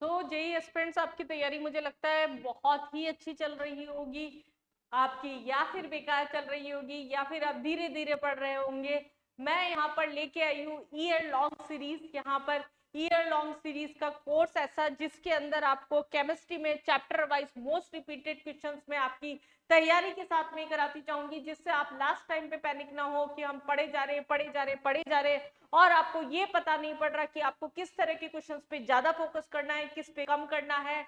तो JEE aspirants आपकी तैयारी मुझे लगता है बहुत ही अच्छी चल रही होगी आपकी, या फिर बेकार चल रही होगी, या फिर आप धीरे धीरे पढ़ रहे होंगे। मैं यहाँ पर लेके आई हूँ ईयर लॉन्ग सीरीज। यहाँ पर ईयर लॉन्ग सीरीज का कोर्स ऐसा जिसके अंदर आपको केमिस्ट्री में chapter wise most repeated questions में आपकी तैयारी के साथ में कराती चाहूंगी, जिससे आप लास्ट टाइम पे पैनिक ना हो कि हम पढ़े जा रहे पढ़े जा रहे और आपको ये पता नहीं पड़ रहा कि आपको किस तरह के क्वेश्चंस पे ज्यादा फोकस करना है, किस पे कम करना है,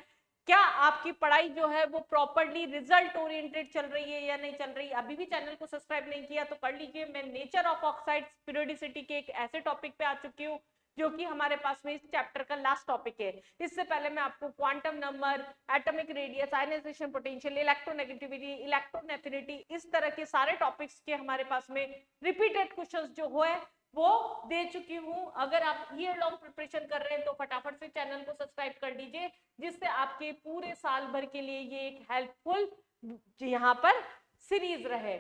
क्या आपकी पढ़ाई जो है वो प्रॉपर्ली रिजल्ट ओरिएंटेड चल रही है या नहीं चल रही। अभी भी चैनल को सब्सक्राइब नहीं किया तो कर लीजिए। मैं नेचर ऑफ ऑक्साइड्स पीरियोडिसिटी के एक ऐसे टॉपिक पे आ चुकी हूँ जो कि हमारे पास में इस चैप्टर का लास्ट टॉपिक है। इससे पहले मैं आपको quantum number, atomic radius, ionization potential, electronegativity, electron affinity, इस तरह के सारे टॉपिक्स के हमारे पास में रिपीटेड क्वेश्चंस जो है वो दे चुकी हूँ। अगर आप ईयर लॉन्ग प्रिपरेशन कर रहे हैं तो फटाफट से चैनल को सब्सक्राइब कर लीजिए, जिससे आपके पूरे साल भर के लिए ये एक हेल्पफुल यहाँ पर सीरीज रहे।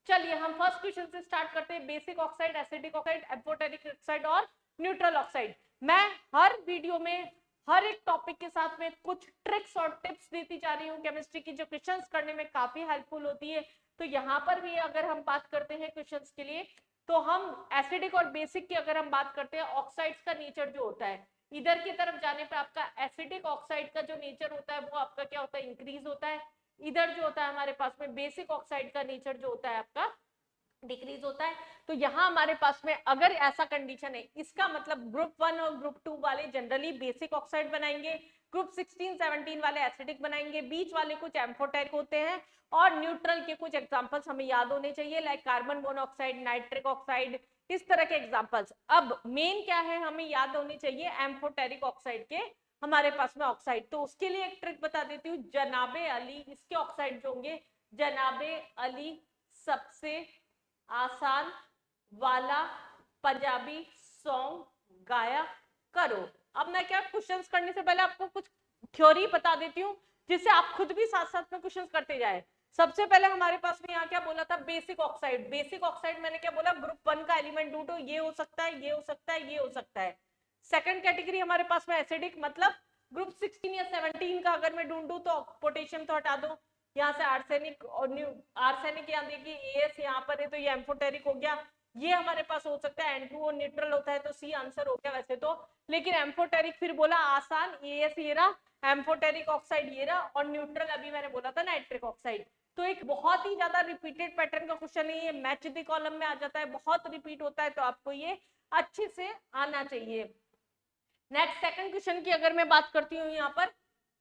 चलिए हम फर्स्ट क्वेश्चन से स्टार्ट करते हैं। Basic oxide, acidic oxide, amphoteric oxide और न्यूट्रल ऑक्साइड। मैं हर वीडियो में हर एक टॉपिक के साथ में कुछ ट्रिक्स और टिप्स देती जा रही हूँ केमिस्ट्री की, जो क्वेश्चंस करने में काफी हेल्पफुल होती है। तो यहाँ पर भी अगर हम बात करते हैं क्वेश्चंस के लिए, तो हम एसिडिक और बेसिक की अगर हम बात करते हैं, ऑक्साइड्स का नेचर जो होता है, इधर की तरफ जाने पे आपका एसिडिक ऑक्साइड का जो नेचर होता है वो आपका क्या होता है, इंक्रीज होता है। इधर जो होता है हमारे पास में बेसिक ऑक्साइड का नेचर जो होता है आपका डिक्रीज होता है। तो यहाँ हमारे पास में अगर ऐसा कंडीशन है, इसका मतलब ग्रुप 1 और ग्रुप 2 वाले जनरली बेसिक ऑक्साइड बनाएंगे, ग्रुप 16 17 वाले एसिडिक बनाएंगे, बीच वाले कुछ एम्फोटेरिक होते हैं, और न्यूट्रल के कुछ एग्जांपल्स हमें याद होने चाहिए, like carbon monoxide, nitric oxide, इस तरह के एग्जांपल्स। अब मेन क्या है हमें याद होनी चाहिए, एम्फोटेरिक ऑक्साइड के हमारे पास में ऑक्साइड। तो उसके लिए एक ट्रिक बता देती हूँ, जनाबे अली, इसके ऑक्साइड जो होंगे जनाबे अली सबसे आसान वाला पंजाबी सॉन्ग गाया करो। अब मैं क्या क्वेश्चंस करने से पहले आपको कुछ थ्योरी बता देती हूँ, जिससे आप खुद भी साथ साथ में क्वेश्चंस करते जाए। सबसे पहले हमारे पास में यहाँ क्या बोला था, बेसिक ऑक्साइड। बेसिक ऑक्साइड मैंने क्या बोला, ग्रुप 1 का एलिमेंट ढूंढो, ये हो सकता है, ये हो सकता है, ये हो सकता है। सेकंड कैटेगरी हमारे पास में एसिडिक, मतलब ग्रुप 16 या 17 का अगर मैं ढूंढूं तो पोटेशियम तो हटा दो, यहाँ से आर्सेनिक और आर्सेनिक यहाँ देखिए एएस यहाँ पर है तो ये एम्फोटेरिक हो गया, ये हमारे पास हो सकता है N2O न्यूट्रल होता है तो सी आंसर हो गया वैसे तो। लेकिन एम्फोटेरिक फिर बोला आसान, एएस ये रहा, एम्फोटेरिक ऑक्साइड ये रहा, और न्यूट्रल अभी मैंने बोला था नाइट्रिक ऑक्साइड। तो एक बहुत ही ज्यादा रिपीटेड पैटर्न का क्वेश्चन है ये, मैच द कॉलम में आ जाता है, बहुत रिपीट होता है, तो आपको ये अच्छे से आना चाहिए। नेक्स्ट सेकंड क्वेश्चन की अगर मैं बात करती हूँ, यहाँ पर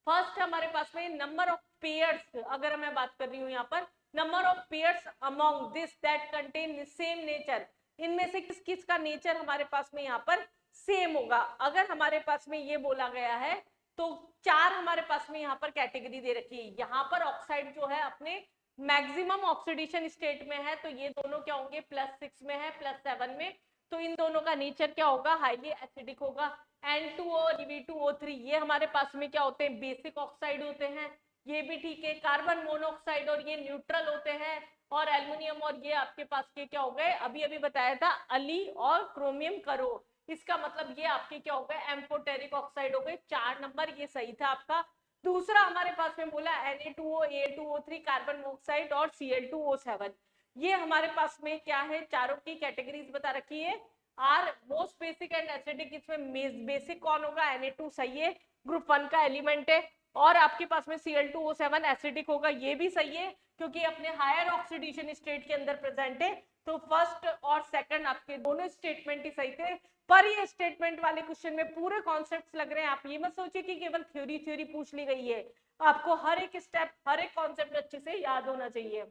फर्स्ट हमारे पास में नंबर ऑफ पेयर्स, अगर मैं बात कर रही हूँ यहाँ पर number of pairs among this that contain same nature, इनमें से किस किस का नेचर हमारे पास में यहाँ पर सेम होगा। अगर हमारे पास में ये बोला गया है तो चार हमारे पास में यहाँ पर कैटेगरी दे रखी है। यहाँ पर ऑक्साइड जो है अपने मैक्सिमम ऑक्सीडेशन स्टेट में है, तो ये दोनों क्या होंगे, +6 में है, +7 में, तो इन दोनों का नेचर क्या होगा, हाईली एसिडिक होगा। N2O, Pb2O3 ये हमारे पास में क्या होते हैं, बेसिक ऑक्साइड होते हैं, ये भी ठीक है। कार्बन मोनोऑक्साइड और ये न्यूट्रल होते हैं, और एल्युमिनियम और ये आपके पास के क्या हो गए, अभी अभी बताया था अली और क्रोमियम करो, इसका मतलब ये आपके क्या हो गए, एम्फोटेरिक ऑक्साइड हो गए। 4 नंबर ये सही था आपका। दूसरा हमारे पास में बोला Na2O, A2O3, कार्बन मोनोऑक्साइड और Cl2O7, ये हमारे पास में क्या है, चारों की कैटेगरीज बता रखी है। Are most basic and acidic, इसमें बेसिक कौन होगा, Na2 सही है, ग्रुप 1 का एलिमेंट है। और आपके पास में Cl2O7 एसिडिक होगा, ये भी सही है क्योंकि अपने हायर ऑक्सीडेशन स्टेट के अंदर प्रेजेंट है। तो फर्स्ट और सेकंड आपके दोनों स्टेटमेंट ही सही थे, पर ये स्टेटमेंट वाले क्वेश्चन में पूरे कॉन्सेप्ट्स लग रहे हैं। आप ये मत सोचिए कि केवल थ्योरी थ्योरी पूछ ली गई है, आपको हर एक स्टेप हर एक कॉन्सेप्ट अच्छे से याद होना चाहिए।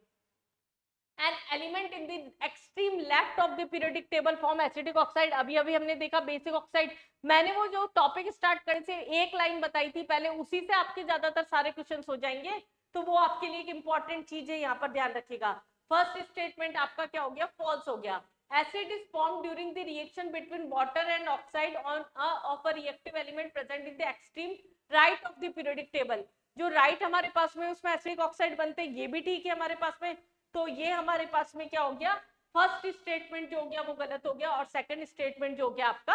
An element in the extreme left of the periodic table form acidic oxide, अभी अभी हमने देखा बेसिक ऑक्साइड। मैंने वो जो टॉपिक स्टार्ट करने से एक लाइन बताई थी पहले, उसी से आपके ज्यादातर सारे क्वेश्चंस हो जाएंगे, तो वो आपके लिए एक इंपॉर्टेंट चीज है, यहाँ पर ध्यान रखिएगा। फर्स्ट स्टेटमेंट आपका क्या हो गया, फॉल्स हो गया। Acid is formed during the reaction between water and oxide on of a reactive element present in the extreme right of the periodic table। जो राइट हमारे पास में उसमें एसिडिक ऑक्साइड बनते हैं, ये भी ठीक है हमारे पास में। तो ये हमारे पास में क्या हो गया, फर्स्ट स्टेटमेंट जो हो गया वो गलत हो गया, और सेकंड स्टेटमेंट जो हो गया आपका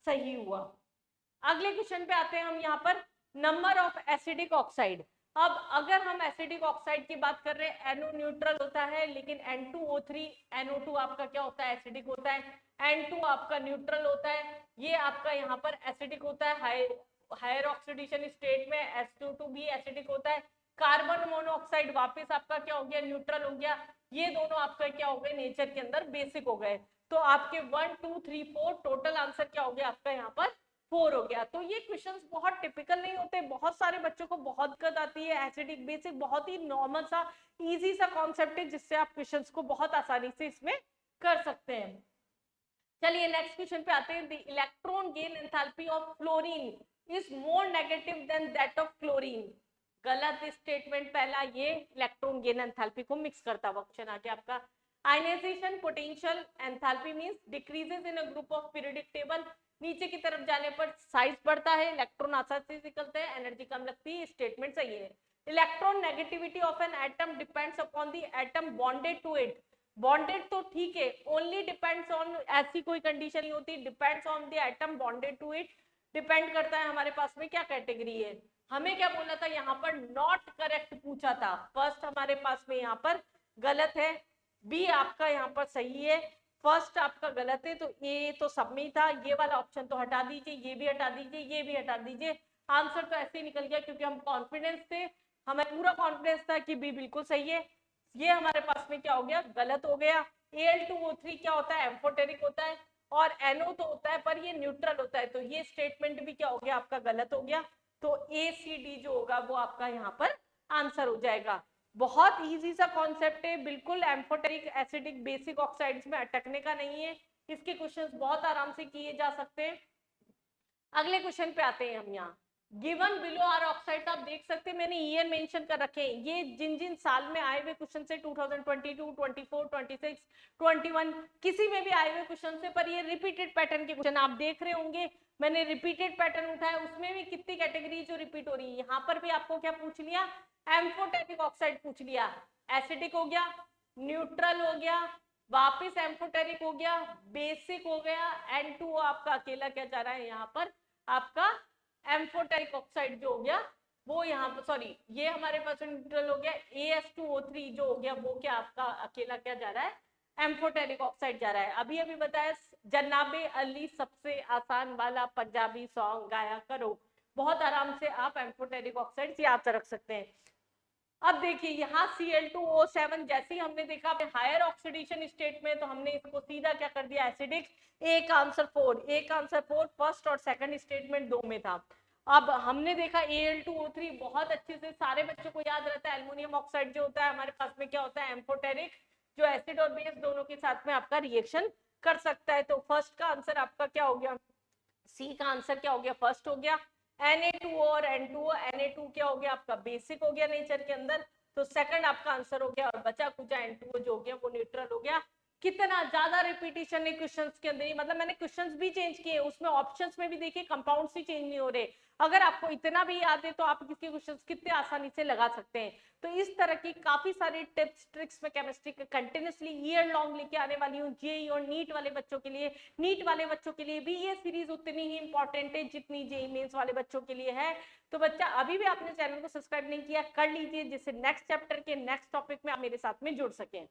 सही हुआ। अगले क्वेश्चन पे आते हैं हम यहाँ पर। Number of acidic oxide. अब अगर हम एसिडिक ऑक्साइड की बात कर रहे हैं, NO न्यूट्रल होता है, लेकिन N2O3 NO2 आपका क्या होता है, एसिडिक होता है, N2 आपका न्यूट्रल होता है, ये आपका यहाँ पर एसिडिक होता है, हायर ऑक्सीडेशन स्टेट में H2 भी एसिडिक होता है। कार्बन मोनोऑक्साइड वापस आपका क्या हो गया, न्यूट्रल हो गया। ये दोनों आपका क्या हो गए, नेचर के अंदर बेसिक हो गए। तो आपके 1 2 3 4 टोटल आंसर क्या हो गया आपका यहाँ पर 4 हो गया। तो ये क्वेश्चंस बहुत टिपिकल नहीं होते, बहुत सारे बच्चों को बहुत दिक्कत आती है। एसिडिक बेसिक बहुत ही नॉर्मल सा इजी सा कॉन्सेप्ट है, जिससे आप क्वेश्चंस को बहुत आसानी से इसमें कर सकते हैं। चलिए नेक्स्ट क्वेश्चन पे आते हैं। The electron gain enthalpy of fluorine is more negative than that of chlorine. गलत स्टेटमेंट पहला, ये इलेक्ट्रॉन गेन एंथैल्पी को मिक्स करता हुआ क्वेश्चन आ गया आपका। Ionisation potential enthalpy means decreases in a group of periodic table. नीचे की तरफ जाने पर साइज बढ़ता है, इलेक्ट्रॉन आसानी से निकलते हैं, एनर्जी कम लगती है। स्टेटमेंट सही है। Electronegativity of an atom depends upon the atom bonded to it. Bonded तो ठीक है, ओनली डिपेंड्स ऑन, ऐसी कोई कंडीशन नहीं होती। Depends on the atom bonded to it, depend करता है हमारे पास में क्या कैटेगरी है। हमें क्या बोला था यहाँ पर, नॉट करेक्ट पूछा था। फर्स्ट हमारे पास में यहाँ पर गलत है, बी आपका यहाँ पर सही है। फर्स्ट आपका गलत है, तो ए तो सब में ही था। ये वाला ऑप्शन तो हटा दीजिए, ये भी हटा दीजिए, ये भी हटा दीजिए। आंसर तो ऐसे ही निकल गया, क्योंकि हम कॉन्फिडेंस थे, हमें पूरा कॉन्फिडेंस था कि बी बिल्कुल सही है। ये हमारे पास में क्या हो गया, गलत हो गया। Al2O3 क्या होता है, एम्फोटेरिक होता है, और NO तो होता है पर ये न्यूट्रल होता है, तो ये स्टेटमेंट भी क्या हो गया आपका, गलत हो गया। तो ACD जो होगा वो आपका यहाँ पर आंसर हो जाएगा। बहुत इजी सा कॉन्सेप्ट है, बिल्कुल एम्फोटेरिक एसिडिक बेसिक ऑक्साइड्स में अटकने का नहीं है। इसके क्वेश्चंस बहुत आराम से किए जा सकते हैं। अगले क्वेश्चन पे आते हैं हम यहाँ। गिवन बिलो आर ऑक्साइड, आप देख सकते हैं मैंने ईयर मेंशन कर रखे हैं, ये जिन जिन साल में आए हुए क्वेश्चन से 2022, 24, 26, 21 किसी में भी आए हुए क्वेश्चन से, पर ये रिपीटेड पैटर्न के क्वेश्चन आप देख रहे होंगे। मैंने रिपीटेड पैटर्न उठाया, उसमें भी कितनी कैटेगरी जो रिपीट हो रही है। यहाँ पर भी आपको क्या पूछ लिया, एम्फोटेरिक ऑक्साइड पूछ लिया। एसिडिक हो गया, न्यूट्रल हो गया, वापिस एम्फोटेरिक हो गया, बेसिक हो गया, N2 आपका अकेला क्या जा रहा है यहाँ पर आपका एम्फोटेरिक ऑक्साइड जो हो गया वो यहाँ पर, सॉरी ये हमारे पास न्यूट्रल हो गया। AS2O3 जो हो गया वो क्या आपका अकेला क्या जा रहा है, एम्फोटेरिक ऑक्साइड जा रहा है। अभी अभी बताया, जनाबे अली सबसे आसान वाला पंजाबी सॉन्ग गाया करो। बहुत आराम से आप एम्फोटेरिक ऑक्साइड याद रख सकते हैं। अब देखिए यहाँ Cl2O7 जैसे ही हमने देखा हायर ऑक्सीडेशन स्टेट में, तो हमने इसको सीधा क्या कर दिया, एसिडिक। एक आंसर 4, एक आंसर 4 फर्स्ट और सेकंड स्टेटमेंट दो में था। अब हमने देखा Al2O3 बहुत अच्छे से सारे बच्चों को याद रहता है। एल्युमिनियम ऑक्साइड जो होता है हमारे पास में क्या होता है, एम्फोटेरिक, जो एसिड और बेस दोनों के साथ में आपका रिएक्शन कर सकता है। तो फर्स्ट का आंसर आपका क्या हो गया, सी का आंसर क्या हो गया, फर्स्ट हो गया। Na2 और N2O, Na2 क्या हो गया आपका, बेसिक हो गया नेचर के अंदर, तो सेकंड आपका आंसर हो गया। और बचा कुचा N2O जो हो गया वो न्यूट्रल हो गया। कितना ज्यादा रिपीटेशन है क्वेश्चंस के अंदर, मतलब मैंने क्वेश्चंस भी चेंज किए, उसमें ऑप्शंस में भी देखिए कंपाउंड्स ही चेंज नहीं हो रहे। अगर आपको इतना भी याद है तो आप इसके क्वेश्चंस कितने आसानी से लगा सकते हैं। तो इस तरह की काफी सारी टिप्स ट्रिक्स में केमिस्ट्री के कंटिन्यूसली ईयर लॉन्ग लेके आने वाली हूँ। जेई और नीट वाले बच्चों के लिए, नीट वाले बच्चों के लिए भी ये सीरीज उतनी ही इंपॉर्टेंट है जितनी जेई मेंस वाले बच्चों के लिए है। तो बच्चा अभी भी आपने चैनल को सब्सक्राइब नहीं किया, कर लीजिए, जिससे नेक्स्ट चैप्टर के नेक्स्ट टॉपिक में आप मेरे साथ में जुड़ सकें।